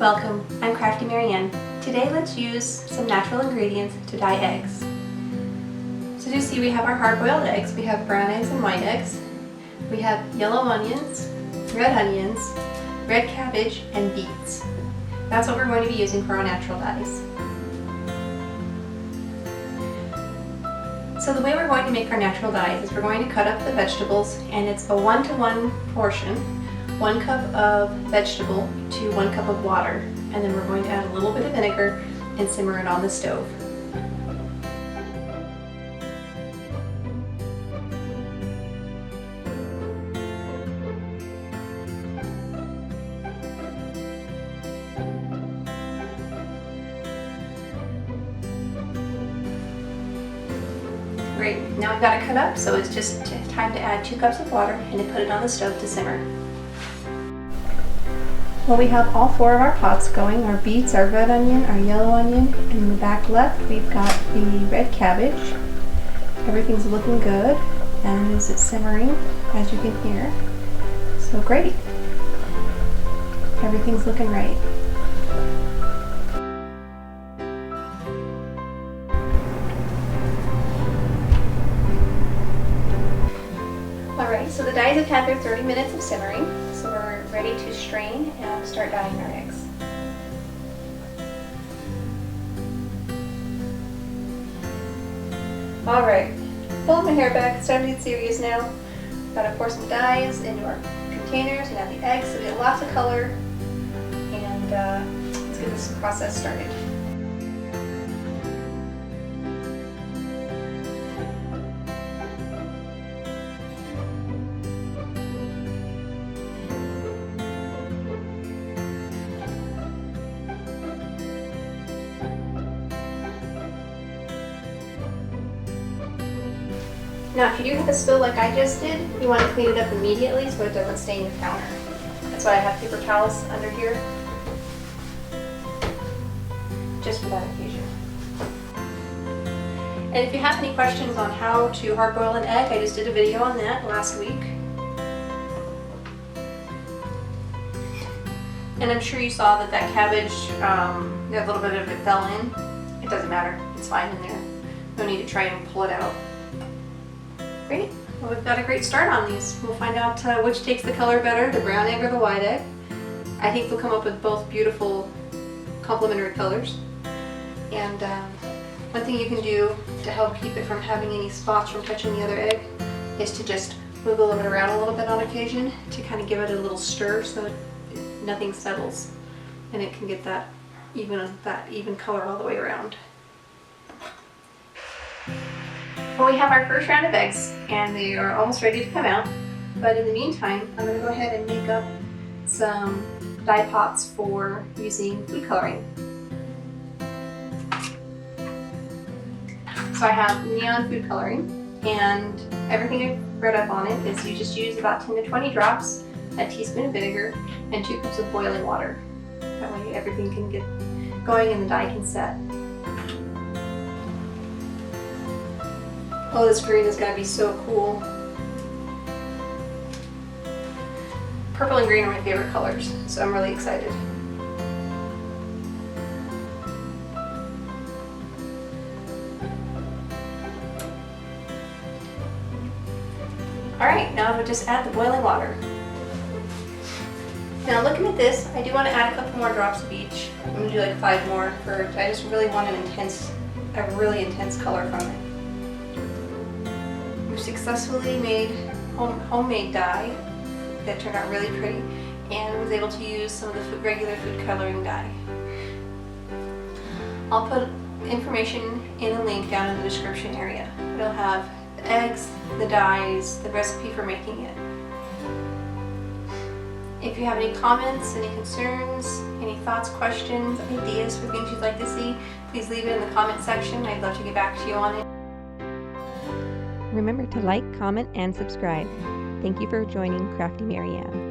Welcome, I'm Crafty Marianne. Today let's use some natural ingredients to dye eggs. So you see we have our hard-boiled eggs, we have brown eggs and white eggs, we have yellow onions, red cabbage, and beets. That's what we're going to be using for our natural dyes. So the way we're going to make our natural dyes is we're going to cut up the vegetables, and it's a 1-to-1 portion. 1 cup of vegetable to 1 cup of water, and then we're going to add a little bit of vinegar and simmer it on the stove. Great, now we've got it cut up, so it's just time to add 2 cups of water and to put it on the stove to simmer. Well, we have all 4 of our pots going, our beets, our red onion, our yellow onion, and in the back left we've got the red cabbage. Everything's looking good, and as it's simmering, as you can hear. So great. Everything's looking right. Alright, so the dyes have had their 30 minutes of simmering, so we're ready to strain and start dyeing our eggs. Alright, pulling my hair back, it's time to get serious now. Gotta pour some dyes into our containers and add the eggs so we get lots of color, and let's get this process started. Now if you do have a spill like I just did, you want to clean it up immediately so it doesn't stain your counter. That's why I have paper towels under here, just for that occasion. And if you have any questions on how to hard boil an egg, I just did a video on that last week. And I'm sure you saw that cabbage, a little bit of it fell in. It doesn't matter, it's fine in there. No need to try and pull it out. Great. Well, we've got a great start on these. We'll find out which takes the color better, the brown egg or the white egg. I think they'll come up with both beautiful complementary colors. And one thing you can do to help keep it from having any spots from touching the other egg is to just wiggle it around a little bit on occasion to kind of give it a little stir so nothing settles and it can get that even color all the way around. Well, we have our first round of eggs and they are almost ready to come out, but in the meantime I'm going to go ahead and make up some dye pots for using food coloring. So I have neon food coloring, and everything I've read up on it is you just use about 10 to 20 drops, a teaspoon of vinegar, and 2 cups of boiling water. That way everything can get going and the dye can set. Oh, this green is going to be so cool. Purple and green are my favorite colors, so I'm really excited. Alright, now I'll just add the boiling water. Now looking at this, I do want to add a couple more drops of each. I'm going to do like 5 more, I just really want a really intense color from it. We've successfully made homemade dye that turned out really pretty, and was able to use some of the regular food coloring dye. I'll put information in a link down in the description area. It'll have the eggs, the dyes, the recipe for making it. If you have any comments, any concerns, any thoughts, questions, ideas for things you'd like to see, please leave it in the comment section. I'd love to get back to you on it. Remember to like, comment, and subscribe. Thank you for joining Crafty Marianne.